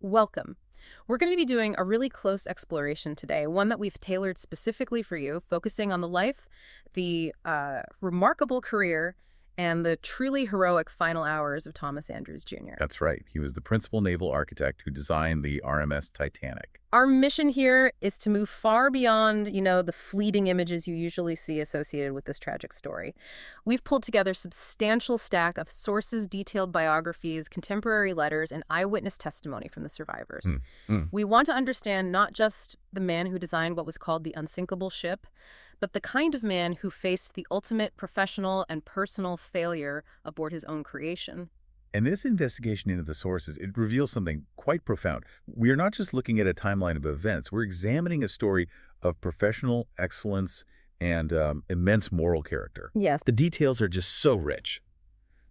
Welcome. We're going to be doing a really close exploration today, one that we've tailored specifically for you, focusing on the life, the remarkable career, and the truly heroic final hours of Thomas Andrews Jr. That's right. He was the principal naval architect who designed the RMS Titanic. Our mission here is to move far beyond, the fleeting images you usually see associated with this tragic story. We've pulled together a substantial stack of sources, detailed biographies, contemporary letters, and eyewitness testimony from the survivors. Mm, mm. We want to understand not just the man who designed what was called the unsinkable ship, but the kind of man who faced the ultimate professional and personal failure aboard his own creation. And this investigation into the sources, it reveals something quite profound. We are not just looking at a timeline of events. We're examining a story of professional excellence and immense moral character. Yes. The details are just so rich.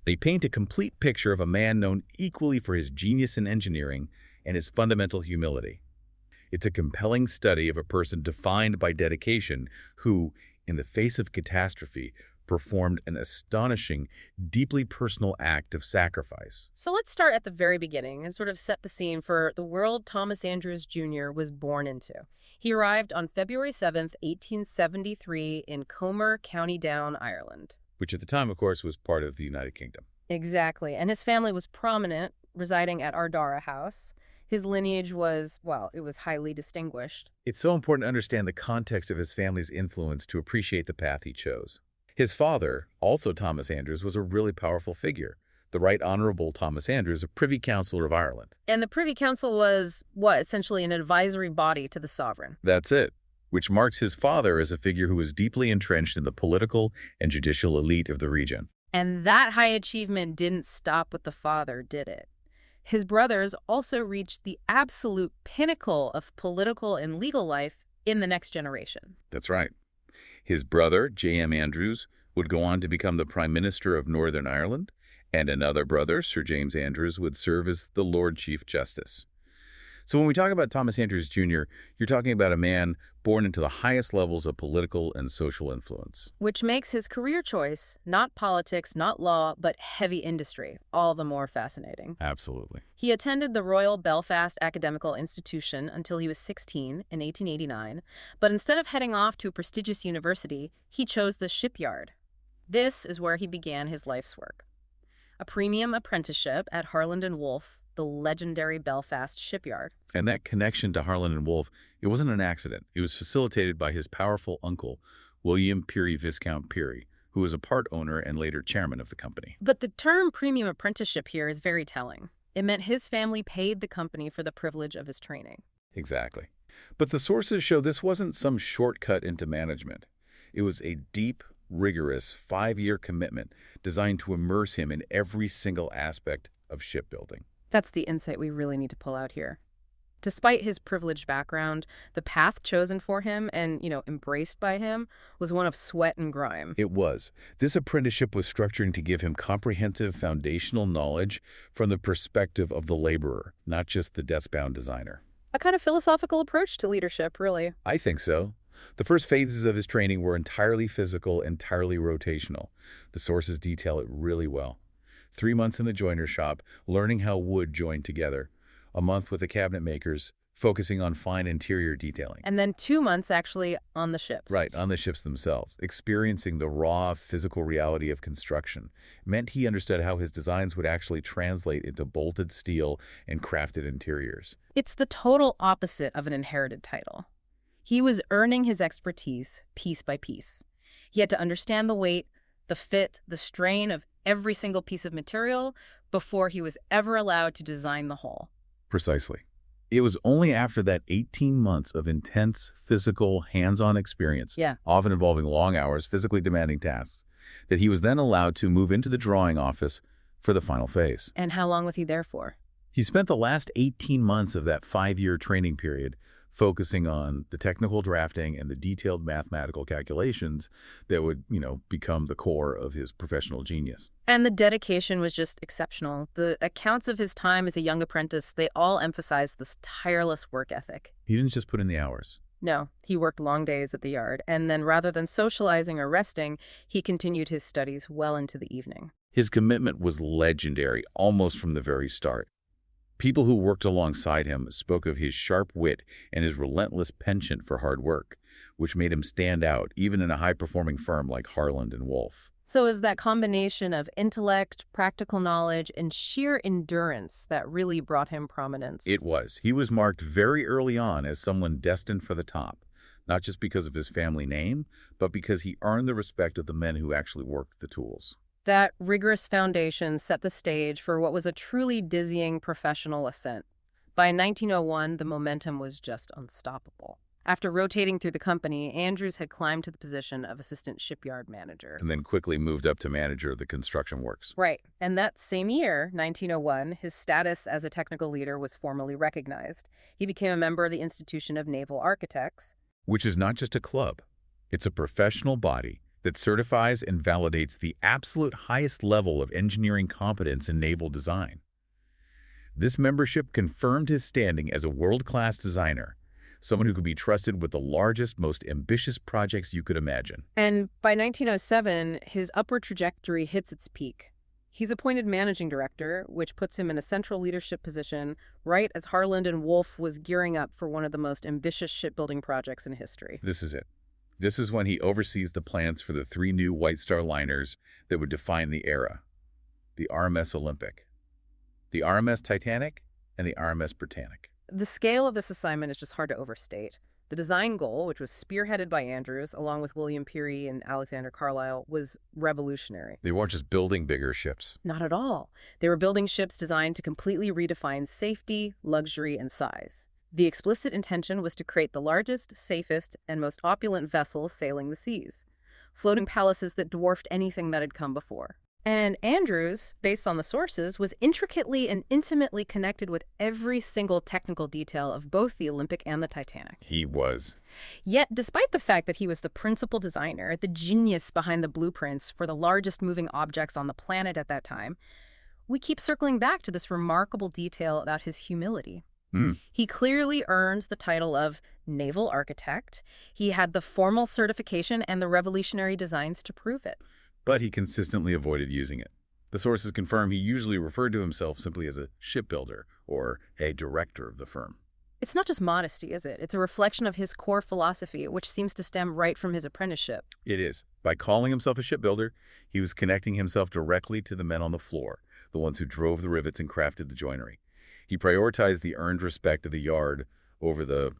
They paint a complete picture of a man known equally for his genius in engineering and his fundamental humility. It's a compelling study of a person defined by dedication who, in the face of catastrophe, performed an astonishing, deeply personal act of sacrifice. So let's start at the very beginning and sort of set the scene for the world Thomas Andrews Jr. was born into. He arrived on February 7th, 1873 in Comer, County Down, Ireland. Which at the time, of course, was part of the United Kingdom. Exactly. And his family was prominent, residing at Ardara House. His lineage was, it was highly distinguished. It's so important to understand the context of his family's influence to appreciate the path he chose. His father, also Thomas Andrews, was a really powerful figure. The Right Honorable Thomas Andrews, a Privy Councillor of Ireland. And the Privy Council was, essentially an advisory body to the sovereign. That's it, which marks his father as a figure who was deeply entrenched in the political and judicial elite of the region. And that high achievement didn't stop with the father, did it? His brothers also reached the absolute pinnacle of political and legal life in the next generation. That's right. His brother, J.M. Andrews, would go on to become the Prime Minister of Northern Ireland, and another brother, Sir James Andrews, would serve as the Lord Chief Justice. So when we talk about Thomas Andrews Jr., you're talking about a man born into the highest levels of political and social influence. Which makes his career choice, not politics, not law, but heavy industry, all the more fascinating. Absolutely. He attended the Royal Belfast Academical Institution until he was 16 in 1889, but instead of heading off to a prestigious university, he chose the shipyard. This is where he began his life's work. A premium apprenticeship at Harland Wolff, the legendary Belfast shipyard. And that connection to Harland Wolff, it wasn't an accident. It was facilitated by his powerful uncle, William Peary Viscount Peary, who was a part owner and later chairman of the company. But the term premium apprenticeship here is very telling. It meant his family paid the company for the privilege of his training. Exactly. But the sources show this wasn't some shortcut into management. It was a deep, rigorous 5-year commitment designed to immerse him in every single aspect of shipbuilding. That's the insight we really need to pull out here. Despite his privileged background, the path chosen for him and, embraced by him was one of sweat and grime. It was. This apprenticeship was structuring to give him comprehensive foundational knowledge from the perspective of the laborer, not just the desk-bound designer. A kind of philosophical approach to leadership, really. I think so. The first phases of his training were entirely physical, entirely rotational. The sources detail it really well. 3 months in the joiner's shop, learning how wood joined together. A month with the cabinet makers, focusing on fine interior detailing. And then 2 months actually on the ships. Right, on the ships themselves. Experiencing the raw, physical reality of construction meant he understood how his designs would actually translate into bolted steel and crafted interiors. It's the total opposite of an inherited title. He was earning his expertise piece by piece. He had to understand the weight, the fit, the strain of every single piece of material before he was ever allowed to design the whole. Precisely. It was only after that 18 months of intense, physical, hands-on experience, often involving long hours, physically demanding tasks, that he was then allowed to move into the drawing office for the final phase. And how long was he there for? He spent the last 18 months of that 5-year training period focusing on the technical drafting and the detailed mathematical calculations that would, become the core of his professional genius. And the dedication was just exceptional. The accounts of his time as a young apprentice, they all emphasized this tireless work ethic. He didn't just put in the hours. No, he worked long days at the yard, and then rather than socializing or resting, he continued his studies well into the evening. His commitment was legendary, almost from the very start. People who worked alongside him spoke of his sharp wit and his relentless penchant for hard work, which made him stand out even in a high-performing firm like Harland and Wolff. So is that combination of intellect, practical knowledge, and sheer endurance that really brought him prominence? It was. He was marked very early on as someone destined for the top, not just because of his family name, but because he earned the respect of the men who actually worked the tools. That rigorous foundation set the stage for what was a truly dizzying professional ascent. By 1901, the momentum was just unstoppable. After rotating through the company, Andrews had climbed to the position of assistant shipyard manager. And then quickly moved up to manager of the construction works. Right. And that same year, 1901, his status as a technical leader was formally recognized. He became a member of the Institution of Naval Architects. Which is not just a club. It's a professional body that certifies and validates the absolute highest level of engineering competence in naval design. This membership confirmed his standing as a world-class designer, someone who could be trusted with the largest, most ambitious projects you could imagine. And by 1907, his upward trajectory hits its peak. He's appointed managing director, which puts him in a central leadership position right as Harland and Wolff was gearing up for one of the most ambitious shipbuilding projects in history. This is it. This is when he oversees the plans for the 3 new White Star liners that would define the era: the RMS Olympic, the RMS Titanic, and the RMS Britannic. The scale of this assignment is just hard to overstate. The design goal, which was spearheaded by Andrews, along with William Peary and Alexander Carlisle, was revolutionary. They weren't just building bigger ships. Not at all. They were building ships designed to completely redefine safety, luxury, and size. The explicit intention was to create the largest, safest, and most opulent vessels sailing the seas, floating palaces that dwarfed anything that had come before. And Andrews, based on the sources, was intricately and intimately connected with every single technical detail of both the Olympic and the Titanic. He was. Yet, despite the fact that he was the principal designer, the genius behind the blueprints for the largest moving objects on the planet at that time, we keep circling back to this remarkable detail about his humility. He clearly earned the title of naval architect. He had the formal certification and the revolutionary designs to prove it. But he consistently avoided using it. The sources confirm he usually referred to himself simply as a shipbuilder or a director of the firm. It's not just modesty, is it? It's a reflection of his core philosophy, which seems to stem right from his apprenticeship. It is. By calling himself a shipbuilder, he was connecting himself directly to the men on the floor, the ones who drove the rivets and crafted the joinery. He prioritized the earned respect of the yard over the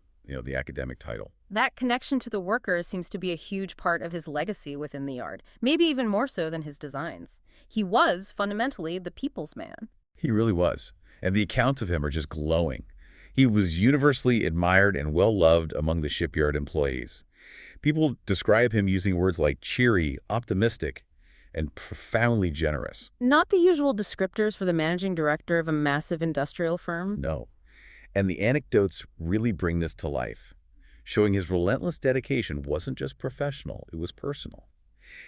academic title. That connection to the workers seems to be a huge part of his legacy within the yard, maybe even more so than his designs. He was, fundamentally, the people's man. He really was, and the accounts of him are just glowing. He was universally admired and well-loved among the shipyard employees. People describe him using words like cheery, optimistic, and profoundly generous. Not the usual descriptors for the managing director of a massive industrial firm. No. And the anecdotes really bring this to life, showing his relentless dedication wasn't just professional, it was personal.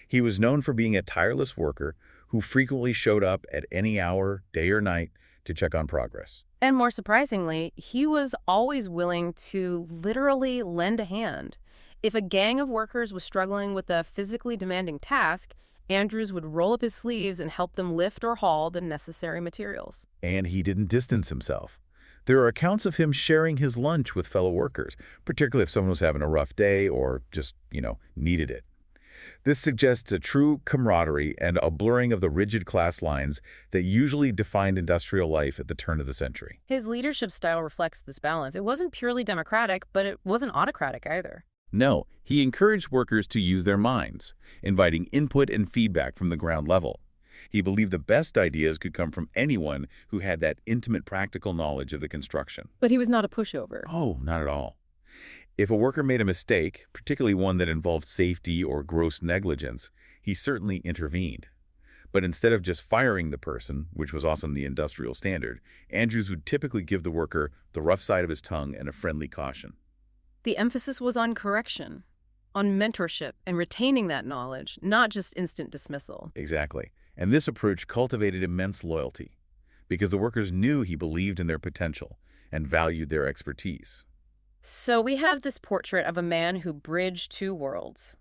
He was known for being a tireless worker who frequently showed up at any hour, day or night, to check on progress. And more surprisingly, he was always willing to literally lend a hand. If a gang of workers was struggling with a physically demanding task, Andrews would roll up his sleeves and help them lift or haul the necessary materials. And he didn't distance himself. There are accounts of him sharing his lunch with fellow workers, particularly if someone was having a rough day or just, needed it. This suggests a true camaraderie and a blurring of the rigid class lines that usually defined industrial life at the turn of the century. His leadership style reflects this balance. It wasn't purely democratic, but it wasn't autocratic either. No, he encouraged workers to use their minds, inviting input and feedback from the ground level. He believed the best ideas could come from anyone who had that intimate practical knowledge of the construction. But he was not a pushover. Oh, not at all. If a worker made a mistake, particularly one that involved safety or gross negligence, he certainly intervened. But instead of just firing the person, which was often the industrial standard, Andrews would typically give the worker the rough side of his tongue and a friendly caution. The emphasis was on correction, on mentorship and retaining that knowledge, not just instant dismissal. Exactly. And this approach cultivated immense loyalty because the workers knew he believed in their potential and valued their expertise. So we have this portrait of a man who bridged 2 worlds,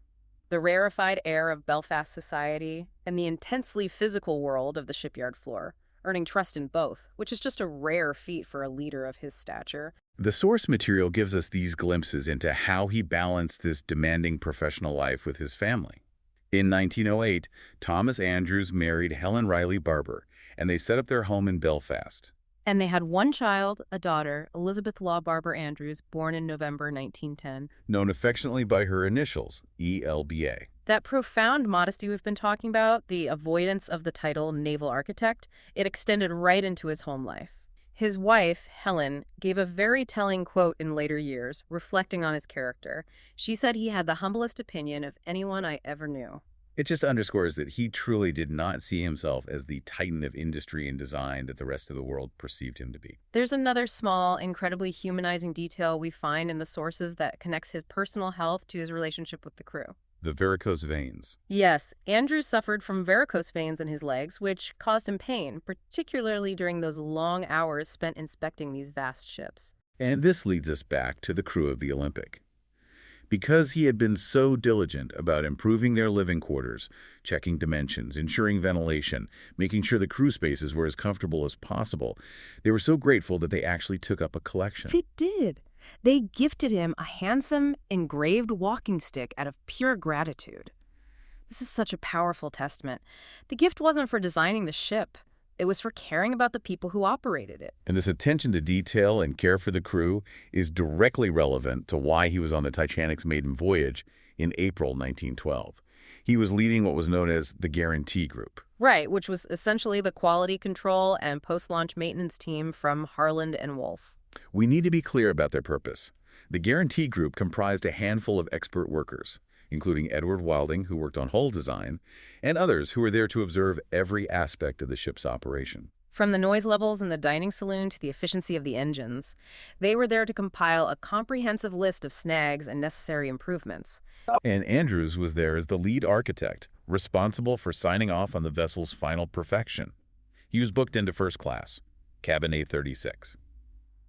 the rarefied air of Belfast society and the intensely physical world of the shipyard floor, earning trust in both, which is just a rare feat for a leader of his stature. The source material gives us these glimpses into how he balanced this demanding professional life with his family. In 1908, Thomas Andrews married Helen Riley Barber, and they set up their home in Belfast. And they had one child, a daughter, Elizabeth Law Barber Andrews, born in November 1910. Known affectionately by her initials, ELBA. That profound modesty we've been talking about, the avoidance of the title naval architect, it extended right into his home life. His wife, Helen, gave a very telling quote in later years, reflecting on his character. She said he had the humblest opinion of anyone I ever knew. It just underscores that he truly did not see himself as the titan of industry and design that the rest of the world perceived him to be. There's another small, incredibly humanizing detail we find in the sources that connects his personal health to his relationship with the crew. The varicose veins. Yes, Andrews suffered from varicose veins in his legs, which caused him pain, particularly during those long hours spent inspecting these vast ships. And this leads us back to the crew of the Olympic. Because he had been so diligent about improving their living quarters, checking dimensions, ensuring ventilation, making sure the crew spaces were as comfortable as possible, they were so grateful that they actually took up a collection. They did. They gifted him a handsome, engraved walking stick out of pure gratitude. This is such a powerful testament. The gift wasn't for designing the ship. It was for caring about the people who operated it. And this attention to detail and care for the crew is directly relevant to why he was on the Titanic's maiden voyage in April 1912. He was leading what was known as the Guarantee Group. Right, which was essentially the quality control and post-launch maintenance team from Harland and Wolff. We need to be clear about their purpose. The Guarantee Group comprised a handful of expert workers, including Edward Wilding, who worked on hull design, and others who were there to observe every aspect of the ship's operation. From the noise levels in the dining saloon to the efficiency of the engines, they were there to compile a comprehensive list of snags and necessary improvements. And Andrews was there as the lead architect, responsible for signing off on the vessel's final perfection. He was booked into first class, cabin A36.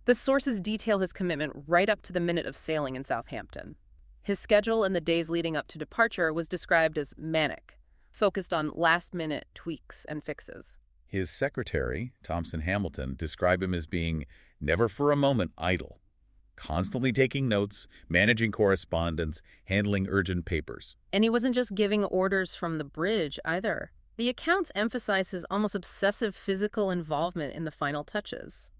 The sources detail his commitment right up to the minute of sailing in Southampton. His schedule in the days leading up to departure was described as manic, focused on last-minute tweaks and fixes. His secretary, Thompson Hamilton, described him as being never for a moment idle, constantly taking notes, managing correspondence, handling urgent papers. And he wasn't just giving orders from the bridge, either. The accounts emphasize his almost obsessive physical involvement in the final touches.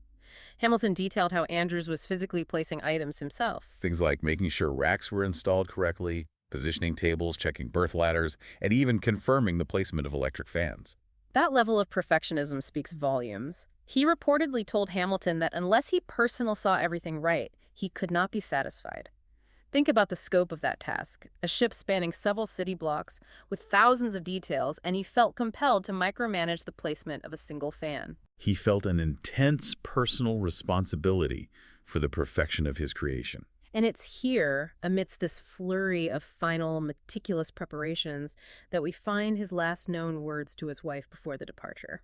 Hamilton detailed how Andrews was physically placing items himself. Things like making sure racks were installed correctly, positioning tables, checking berth ladders, and even confirming the placement of electric fans. That level of perfectionism speaks volumes. He reportedly told Hamilton that unless he personally saw everything right, he could not be satisfied. Think about the scope of that task, a ship spanning several city blocks with thousands of details, and he felt compelled to micromanage the placement of a single fan. He felt an intense personal responsibility for the perfection of his creation. And it's here, amidst this flurry of final, meticulous preparations, that we find his last known words to his wife before the departure.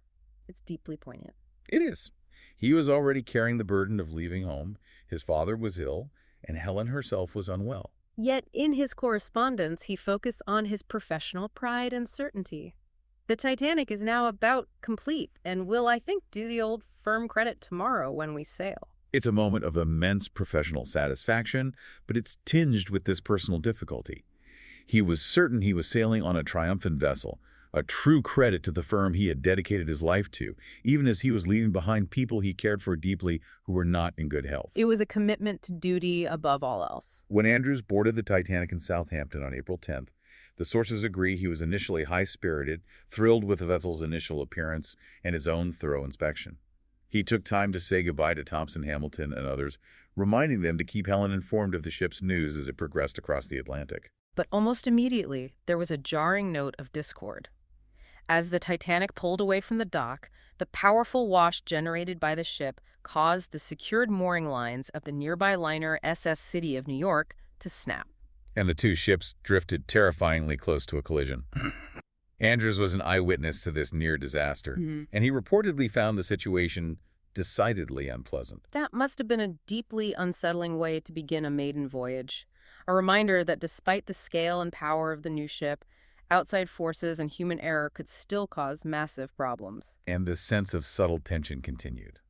It's deeply poignant. It is. He was already carrying the burden of leaving home. His father was ill, and Helen herself was unwell. Yet in his correspondence, he focused on his professional pride and certainty. The Titanic is now about complete and will, I think, do the old firm credit tomorrow when we sail. It's a moment of immense professional satisfaction, but it's tinged with this personal difficulty. He was certain he was sailing on a triumphant vessel, a true credit to the firm he had dedicated his life to, even as he was leaving behind people he cared for deeply who were not in good health. It was a commitment to duty above all else. When Andrews boarded the Titanic in Southampton on April 10th, the sources agree he was initially high-spirited, thrilled with the vessel's initial appearance and his own thorough inspection. He took time to say goodbye to Thompson Hamilton and others, reminding them to keep Helen informed of the ship's news as it progressed across the Atlantic. But almost immediately, there was a jarring note of discord. As the Titanic pulled away from the dock, the powerful wash generated by the ship caused the secured mooring lines of the nearby liner SS City of New York to snap. And the two ships drifted terrifyingly close to a collision. Andrews was an eyewitness to this near disaster, and he reportedly found the situation decidedly unpleasant. That must have been a deeply unsettling way to begin a maiden voyage. A reminder that despite the scale and power of the new ship, Outside forces and human error could still cause massive problems. And this sense of subtle tension continued.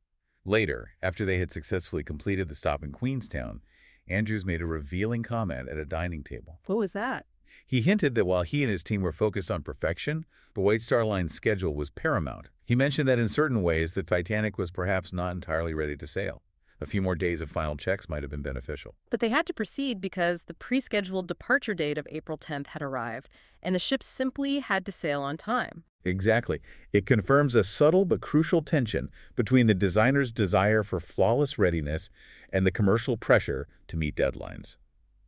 Later, after they had successfully completed the stop in Queenstown, Andrews made a revealing comment at a dining table. What was that? He hinted that while he and his team were focused on perfection, the White Star Line's schedule was paramount. He mentioned that in certain ways, the Titanic was perhaps not entirely ready to sail. A few more days of final checks might have been beneficial. But they had to proceed because the pre-scheduled departure date of April 10th had arrived, and the ship simply had to sail on time. Exactly. It confirms a subtle but crucial tension between the designer's desire for flawless readiness and the commercial pressure to meet deadlines.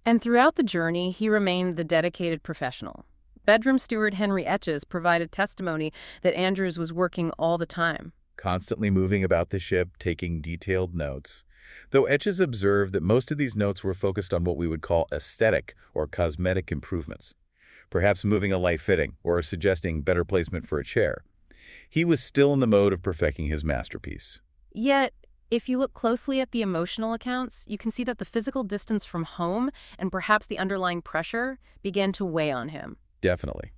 And throughout the journey, he remained the dedicated professional. Bedroom steward Henry Etches provided testimony that Andrews was working all the time. Constantly moving about the ship, taking detailed notes. Though Etches observed that most of these notes were focused on what we would call aesthetic or cosmetic improvements, perhaps moving a light fitting or suggesting better placement for a chair, he was still in the mode of perfecting his masterpiece. Yet, if you look closely at the emotional accounts, you can see that the physical distance from home and perhaps the underlying pressure began to weigh on him. Definitely.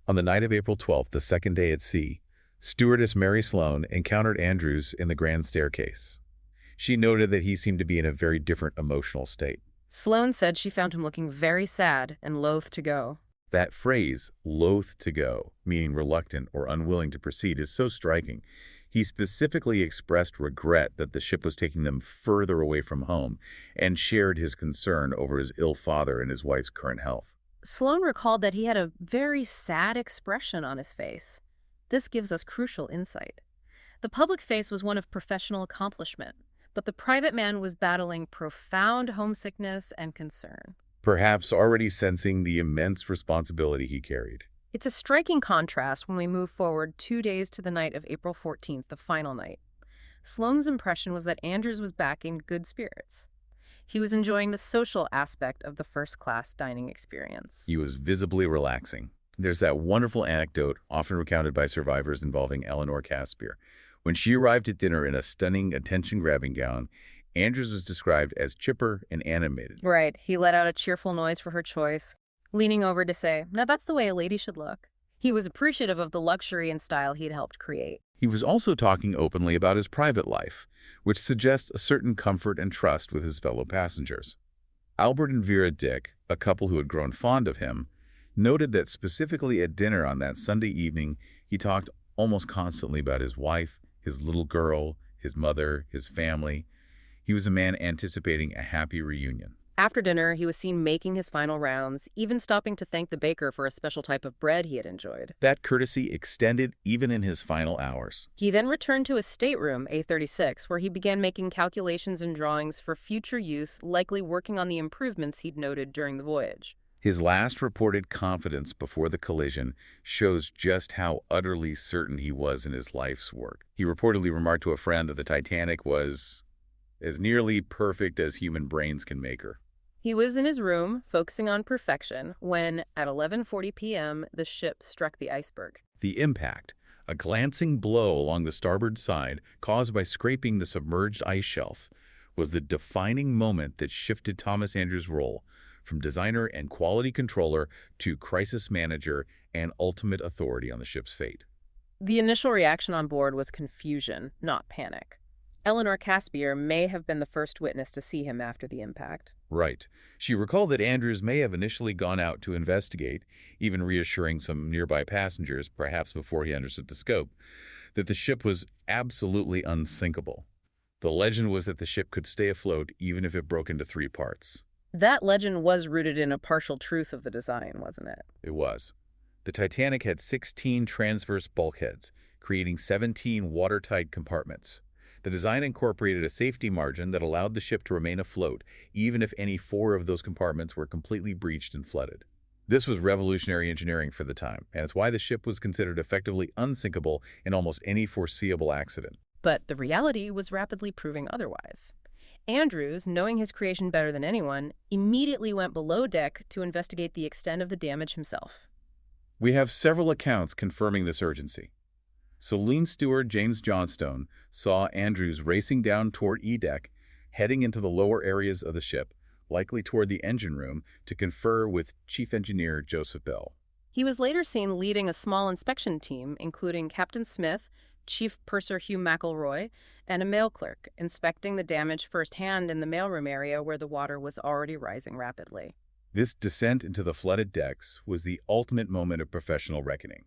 On the night of April 12th, the second day at sea, stewardess Mary Sloan encountered Andrews in the grand staircase. She noted that he seemed to be in a very different emotional state. Sloan said she found him looking very sad and loath to go. That phrase, loath to go, meaning reluctant or unwilling to proceed, is so striking. He specifically expressed regret that the ship was taking them further away from home and shared his concern over his ill father and his wife's current health. Sloan recalled that he had a very sad expression on his face. This gives us crucial insight. The public face was one of professional accomplishment, but the private man was battling profound homesickness and concern. Perhaps already sensing the immense responsibility he carried. It's a striking contrast when we move forward 2 days to the night of April 14th, the final night. Sloan's impression was that Andrews was back in good spirits. He was enjoying the social aspect of the first-class dining experience. He was visibly relaxing. There's that wonderful anecdote, often recounted by survivors, involving Eleanor Caspier. When she arrived at dinner in a stunning, attention-grabbing gown, Andrews was described as chipper and animated. Right. He let out a cheerful noise for her choice, leaning over to say, "Now that's the way a lady should look." He was appreciative of the luxury and style he'd helped create. He was also talking openly about his private life, which suggests a certain comfort and trust with his fellow passengers. Albert and Vera Dick, a couple who had grown fond of him, noted that specifically at dinner on that Sunday evening, he talked almost constantly about his wife, his little girl, his mother, his family. He was a man anticipating a happy reunion. After dinner, he was seen making his final rounds, even stopping to thank the baker for a special type of bread he had enjoyed. That courtesy extended even in his final hours. He then returned to his stateroom, A36, where he began making calculations and drawings for future use, likely working on the improvements he'd noted during the voyage. His last reported confidence before the collision shows just how utterly certain he was in his life's work. He reportedly remarked to a friend that the Titanic was as nearly perfect as human brains can make her. He was in his room, focusing on perfection, when, at 11:40 p.m., the ship struck the iceberg. The impact, a glancing blow along the starboard side caused by scraping the submerged ice shelf, was the defining moment that shifted Thomas Andrews' role from designer and quality controller to crisis manager and ultimate authority on the ship's fate. The initial reaction on board was confusion, not panic. Eleanor Caspier may have been the first witness to see him after the impact. Right. She recalled that Andrews may have initially gone out to investigate, even reassuring some nearby passengers, perhaps before he understood the scope, that the ship was absolutely unsinkable. The legend was that the ship could stay afloat even if it broke into 3 parts. That legend was rooted in a partial truth of the design, wasn't it? It was. The Titanic had 16 transverse bulkheads, creating 17 watertight compartments. The design incorporated a safety margin that allowed the ship to remain afloat, even if any 4 of those compartments were completely breached and flooded. This was revolutionary engineering for the time, and it's why the ship was considered effectively unsinkable in almost any foreseeable accident. But the reality was rapidly proving otherwise. Andrews, knowing his creation better than anyone, immediately went below deck to investigate the extent of the damage himself. We have several accounts confirming this urgency. Saloon steward James Johnstone saw Andrews racing down toward E-deck, heading into the lower areas of the ship, likely toward the engine room, to confer with Chief Engineer Joseph Bell. He was later seen leading a small inspection team, including Captain Smith, Chief Purser Hugh McElroy, and a mail clerk, inspecting the damage firsthand in the mailroom area where the water was already rising rapidly. This descent into the flooded decks was the ultimate moment of professional reckoning.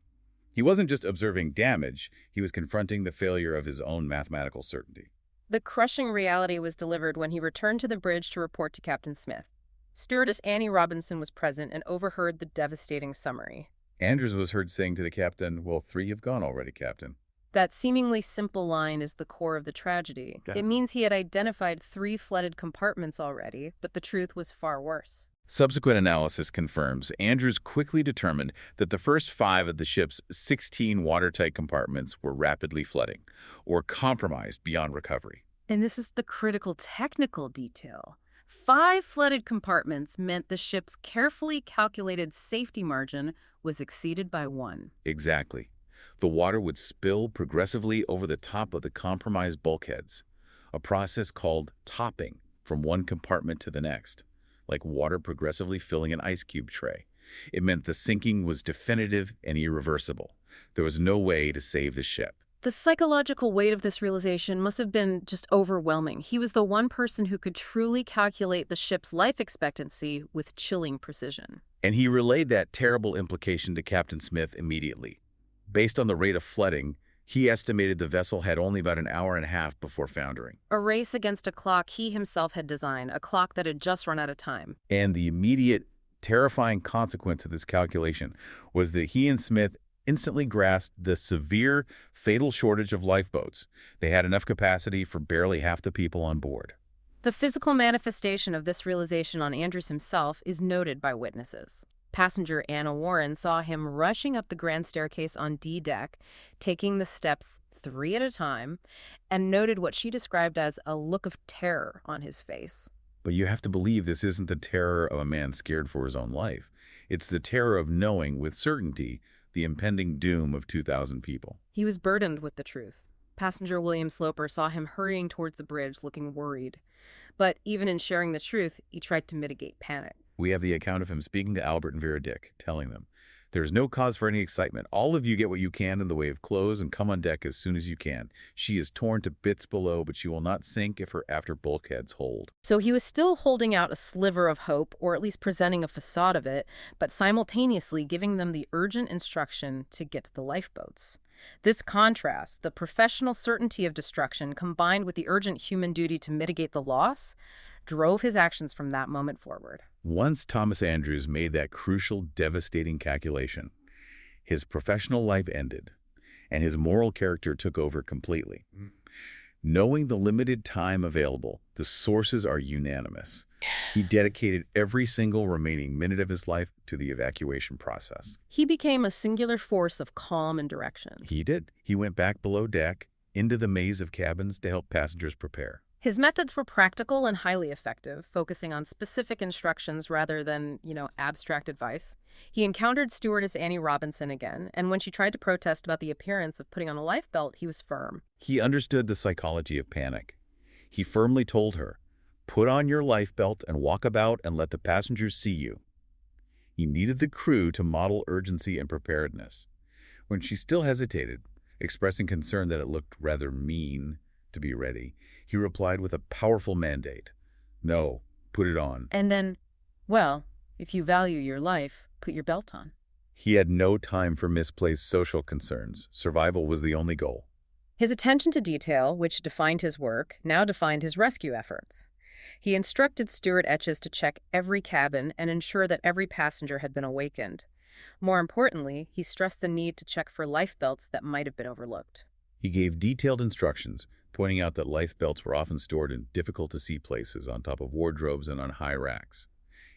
He wasn't just observing damage, he was confronting the failure of his own mathematical certainty. The crushing reality was delivered when he returned to the bridge to report to Captain Smith. Stewardess Annie Robinson was present and overheard the devastating summary. Andrews was heard saying to the captain, "Well, 3 have gone already, Captain." That seemingly simple line is the core of the tragedy. Okay. It means he had identified 3 flooded compartments already, but the truth was far worse. Subsequent analysis confirms Andrews quickly determined that the first 5 of the ship's 16 watertight compartments were rapidly flooding, or compromised beyond recovery. And this is the critical technical detail. 5 flooded compartments meant the ship's carefully calculated safety margin was exceeded by 1. Exactly. The water would spill progressively over the top of the compromised bulkheads, a process called topping from one compartment to the next, like water progressively filling an ice cube tray. It meant the sinking was definitive and irreversible. There was no way to save the ship. The psychological weight of this realization must have been just overwhelming. He was the one person who could truly calculate the ship's life expectancy with chilling precision. And he relayed that terrible implication to Captain Smith immediately. Based on the rate of flooding, he estimated the vessel had only about an hour and a half before foundering. A race against a clock he himself had designed, a clock that had just run out of time. And the immediate, terrifying consequence of this calculation was that he and Smith instantly grasped the severe, fatal shortage of lifeboats. They had enough capacity for barely half the people on board. The physical manifestation of this realization on Andrews himself is noted by witnesses. Passenger Anna Warren saw him rushing up the grand staircase on D deck, taking the steps 3 at a time, and noted what she described as a look of terror on his face. But you have to believe this isn't the terror of a man scared for his own life. It's the terror of knowing with certainty the impending doom of 2,000 people. He was burdened with the truth. Passenger William Sloper saw him hurrying towards the bridge, looking worried. But even in sharing the truth, he tried to mitigate panic. We have the account of him speaking to Albert and Vera Dick, telling them, "There's no cause for any excitement. All of you get what you can in the way of clothes and come on deck as soon as you can. She is torn to bits below, but she will not sink if her after bulkheads hold." So he was still holding out a sliver of hope, or at least presenting a facade of it, but simultaneously giving them the urgent instruction to get to the lifeboats. This contrast, the professional certainty of destruction combined with the urgent human duty to mitigate the loss, drove his actions from that moment forward. Once Thomas Andrews made that crucial, devastating calculation, his professional life ended, and his moral character took over completely. Knowing the limited time available, the sources are unanimous. He dedicated every single remaining minute of his life to the evacuation process. He became a singular force of calm and direction. He did. He went back below deck, into the maze of cabins to help passengers prepare. His methods were practical and highly effective, focusing on specific instructions rather than, abstract advice. He encountered stewardess Annie Robinson again, and when she tried to protest about the appearance of putting on a life belt, he was firm. He understood the psychology of panic. He firmly told her, "Put on your life belt and walk about and let the passengers see you." He needed the crew to model urgency and preparedness. When she still hesitated, expressing concern that it looked rather mean to be ready, he replied with a powerful mandate. "No, put it on." And then, well, if you value your life, put your belt on. He had no time for misplaced social concerns. Survival was the only goal. His attention to detail, which defined his work, now defined his rescue efforts. He instructed steward Etches to check every cabin and ensure that every passenger had been awakened. More importantly, he stressed the need to check for life belts that might have been overlooked. He gave detailed instructions, pointing out that life belts were often stored in difficult-to-see places on top of wardrobes and on high racks.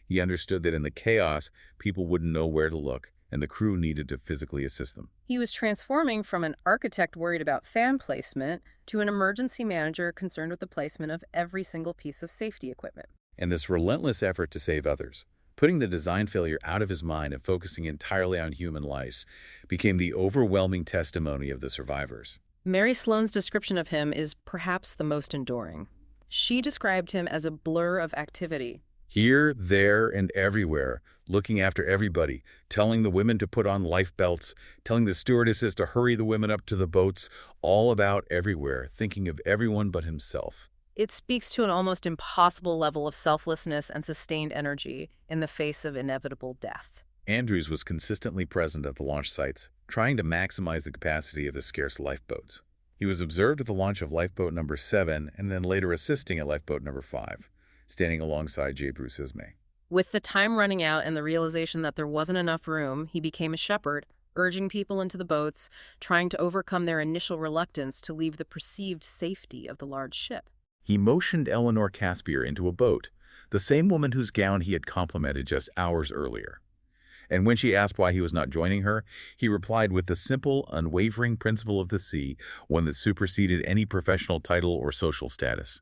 He understood that in the chaos, people wouldn't know where to look, and the crew needed to physically assist them. He was transforming from an architect worried about fan placement to an emergency manager concerned with the placement of every single piece of safety equipment. And this relentless effort to save others, putting the design failure out of his mind and focusing entirely on human lives, became the overwhelming testimony of the survivors. Mary Sloane's description of him is perhaps the most enduring. She described him as a blur of activity. Here, there, and everywhere, looking after everybody, telling the women to put on life belts, telling the stewardesses to hurry the women up to the boats, all about everywhere, thinking of everyone but himself. It speaks to an almost impossible level of selflessness and sustained energy in the face of inevitable death. Andrews was consistently present at the launch sites, trying to maximize the capacity of the scarce lifeboats. He was observed at the launch of Lifeboat Number 7 and then later assisting at Lifeboat Number 5, standing alongside J. Bruce Ismay. With the time running out and the realization that there wasn't enough room, he became a shepherd, urging people into the boats, trying to overcome their initial reluctance to leave the perceived safety of the large ship. He motioned Eleanor Caspier into a boat, the same woman whose gown he had complimented just hours earlier. And when she asked why he was not joining her, he replied with the simple, unwavering principle of the sea, one that superseded any professional title or social status.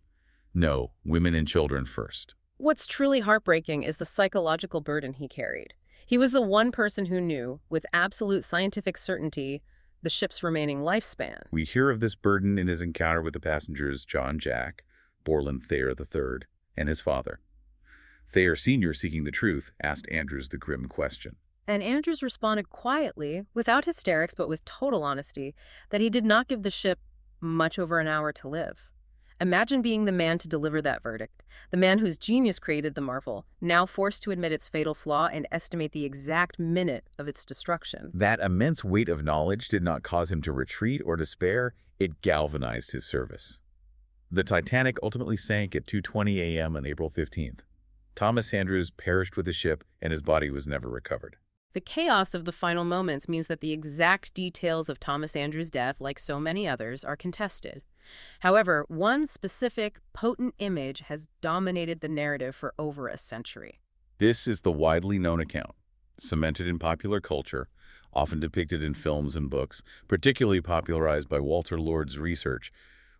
No, women and children first. What's truly heartbreaking is the psychological burden he carried. He was the one person who knew, with absolute scientific certainty, the ship's remaining lifespan. We hear of this burden in his encounter with the passengers John Jack, Borland Thayer III, and his father. Thayer Sr., seeking the truth, asked Andrews the grim question. And Andrews responded quietly, without hysterics but with total honesty, that he did not give the ship much over an hour to live. Imagine being the man to deliver that verdict, the man whose genius created the marvel, now forced to admit its fatal flaw and estimate the exact minute of its destruction. That immense weight of knowledge did not cause him to retreat or despair, it galvanized his service. The Titanic ultimately sank at 2:20 a.m. on April 15th. Thomas Andrews perished with the ship, and his body was never recovered. The chaos of the final moments means that the exact details of Thomas Andrews' death, like so many others, are contested. However, one specific, potent image has dominated the narrative for over a century. This is the widely known account, cemented in popular culture, often depicted in films and books, particularly popularized by Walter Lord's research,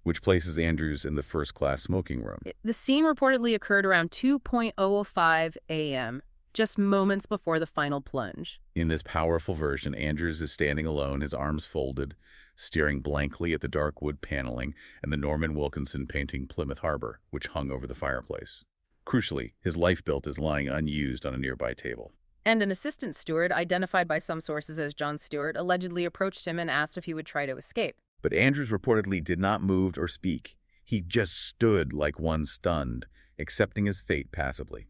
which places Andrews in the first-class smoking room. The scene reportedly occurred around 2:05 a.m., just moments before the final plunge. In this powerful version, Andrews is standing alone, his arms folded, staring blankly at the dark wood paneling and the Norman Wilkinson painting Plymouth Harbor, which hung over the fireplace. Crucially, his life belt is lying unused on a nearby table. And an assistant steward, identified by some sources as John Stewart, allegedly approached him and asked if he would try to escape. But Andrews reportedly did not move or speak. He just stood like one stunned, accepting his fate passively.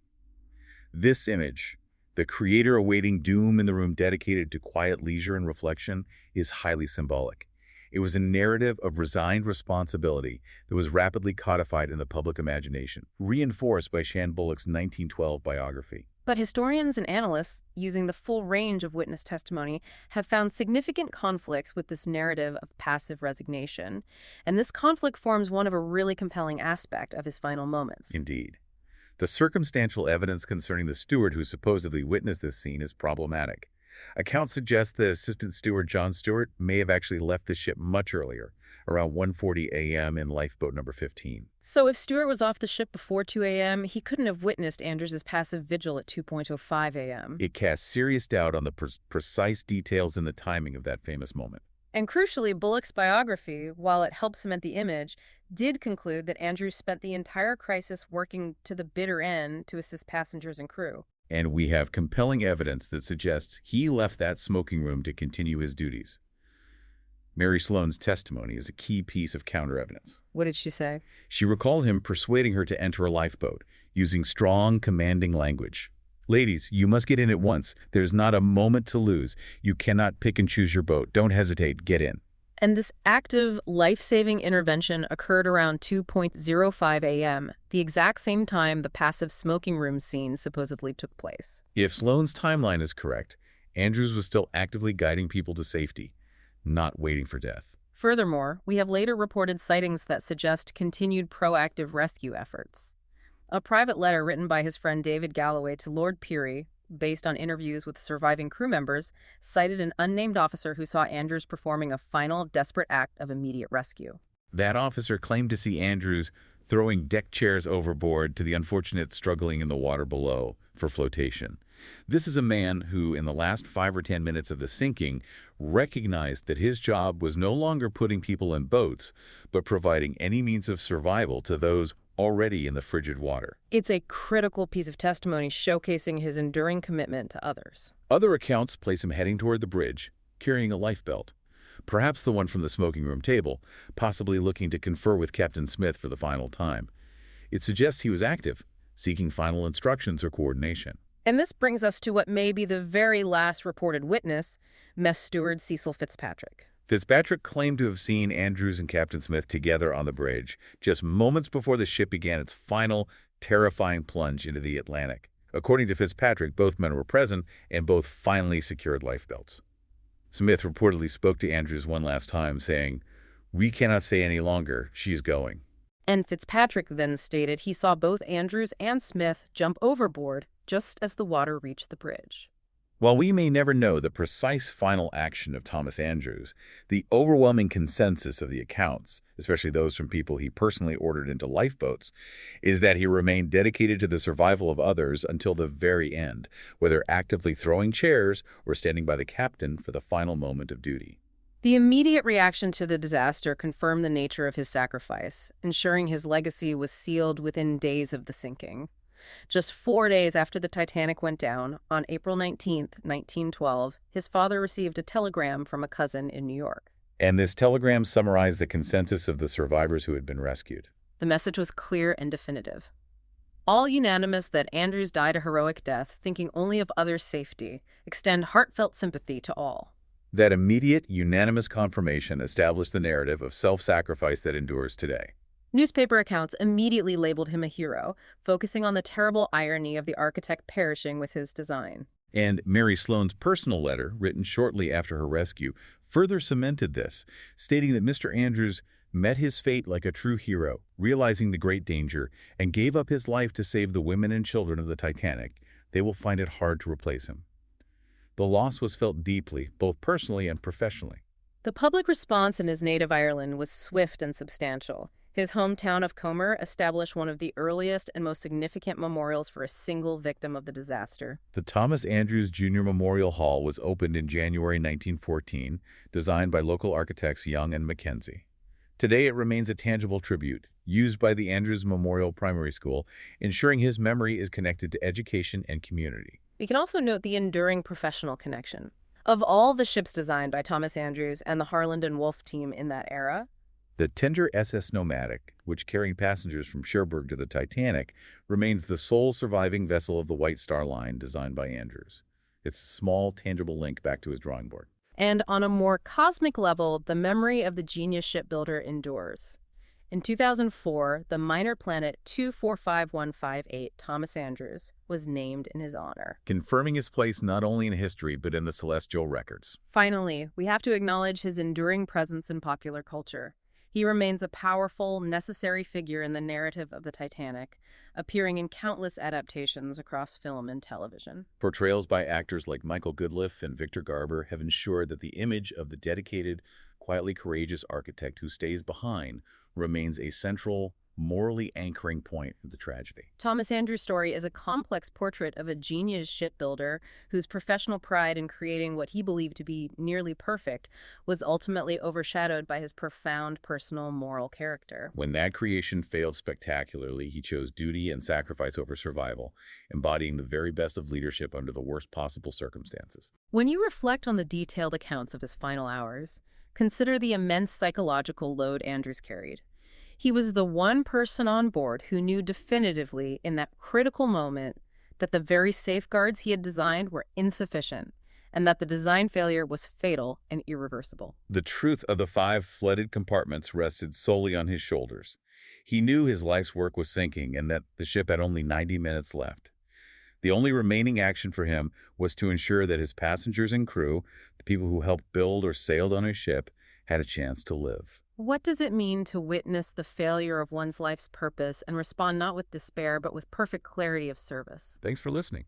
This image, the creator awaiting doom in the room dedicated to quiet leisure and reflection, is highly symbolic. It was a narrative of resigned responsibility that was rapidly codified in the public imagination, reinforced by Shan Bullock's 1912 biography. But historians and analysts, using the full range of witness testimony, have found significant conflicts with this narrative of passive resignation. And this conflict forms one of a really compelling aspect of his final moments. Indeed. The circumstantial evidence concerning the steward who supposedly witnessed this scene is problematic. Accounts suggest that Assistant Steward John Stewart may have actually left the ship much earlier, around 1:40 a.m. in Lifeboat Number 15. So if Stewart was off the ship before 2 a.m., he couldn't have witnessed Andrews' passive vigil at 2:05 a.m. It casts serious doubt on the precise details and the timing of that famous moment. And crucially, Bullock's biography, while it helps cement the image, did conclude that Andrews spent the entire crisis working to the bitter end to assist passengers and crew. And we have compelling evidence that suggests he left that smoking room to continue his duties. Mary Sloane's testimony is a key piece of counter-evidence. What did she say? She recalled him persuading her to enter a lifeboat, using strong, commanding language. "Ladies, you must get in at once. There's not a moment to lose. You cannot pick and choose your boat. Don't hesitate. Get in." And this active, life-saving intervention occurred around 2:05 a.m., the exact same time the passive smoking room scene supposedly took place. If Sloane's timeline is correct, Andrews was still actively guiding people to safety, not waiting for death. Furthermore, we have later reported sightings that suggest continued proactive rescue efforts. A private letter written by his friend David Galloway to Lord Peary, based on interviews with surviving crew members, cited an unnamed officer who saw Andrews performing a final, desperate act of immediate rescue. That officer claimed to see Andrews throwing deck chairs overboard to the unfortunate struggling in the water below for flotation. This is a man who, in the last 5 or 10 minutes of the sinking, recognized that his job was no longer putting people in boats, but providing any means of survival to those already in the frigid water. It's a critical piece of testimony showcasing his enduring commitment to others. Other accounts place him heading toward the bridge, carrying a lifebelt, perhaps the one from the smoking room table, possibly looking to confer with Captain Smith for the final time. It suggests he was active, seeking final instructions or coordination. And this brings us to what may be the very last reported witness, Mess Steward Cecil Fitzpatrick. Fitzpatrick claimed to have seen Andrews and Captain Smith together on the bridge, just moments before the ship began its final, terrifying plunge into the Atlantic. According to Fitzpatrick, both men were present and both finally secured lifebelts. Smith reportedly spoke to Andrews one last time, saying, "We cannot stay any longer. She's going." And Fitzpatrick then stated he saw both Andrews and Smith jump overboard just as the water reached the bridge. While we may never know the precise final action of Thomas Andrews, the overwhelming consensus of the accounts, especially those from people he personally ordered into lifeboats, is that he remained dedicated to the survival of others until the very end, whether actively throwing chairs or standing by the captain for the final moment of duty. The immediate reaction to the disaster confirmed the nature of his sacrifice, ensuring his legacy was sealed within days of the sinking. Just 4 days after the Titanic went down, on April 19, 1912, his father received a telegram from a cousin in New York. And this telegram summarized the consensus of the survivors who had been rescued. The message was clear and definitive. All unanimous that Andrews died a heroic death, thinking only of others' safety, extend heartfelt sympathy to all. That immediate, unanimous confirmation established the narrative of self-sacrifice that endures today. Newspaper accounts immediately labeled him a hero, focusing on the terrible irony of the architect perishing with his design. And Mary Sloane's personal letter, written shortly after her rescue, further cemented this, stating that Mr. Andrews met his fate like a true hero, realizing the great danger, and gave up his life to save the women and children of the Titanic. They will find it hard to replace him. The loss was felt deeply, both personally and professionally. The public response in his native Ireland was swift and substantial. His hometown of Comer established one of the earliest and most significant memorials for a single victim of the disaster. The Thomas Andrews Jr. Memorial Hall was opened in January 1914, designed by local architects Young and Mackenzie. Today it remains a tangible tribute, used by the Andrews Memorial Primary School, ensuring his memory is connected to education and community. We can also note the enduring professional connection. Of all the ships designed by Thomas Andrews and the Harland and Wolff team in that era, the tender SS Nomadic, which carried passengers from Cherbourg to the Titanic, remains the sole surviving vessel of the White Star Line designed by Andrews. It's a small, tangible link back to his drawing board. And on a more cosmic level, the memory of the genius shipbuilder endures. In 2004, the minor planet 245158 Thomas Andrews was named in his honor, confirming his place not only in history but in the celestial records. Finally, we have to acknowledge his enduring presence in popular culture. He remains a powerful, necessary figure in the narrative of the Titanic, appearing in countless adaptations across film and television. Portrayals by actors like Michael Goodliffe and Victor Garber have ensured that the image of the dedicated, quietly courageous architect who stays behind remains a central, morally anchoring point in the tragedy. Thomas Andrews' story is a complex portrait of a genius shipbuilder whose professional pride in creating what he believed to be nearly perfect was ultimately overshadowed by his profound personal moral character. When that creation failed spectacularly, he chose duty and sacrifice over survival, embodying the very best of leadership under the worst possible circumstances. When you reflect on the detailed accounts of his final hours, consider the immense psychological load Andrews carried. He was the one person on board who knew definitively in that critical moment that the very safeguards he had designed were insufficient and that the design failure was fatal and irreversible. The truth of the 5 flooded compartments rested solely on his shoulders. He knew his life's work was sinking and that the ship had only 90 minutes left. The only remaining action for him was to ensure that his passengers and crew, the people who helped build or sailed on his ship, had a chance to live. What does it mean to witness the failure of one's life's purpose and respond not with despair but with perfect clarity of service? Thanks for listening.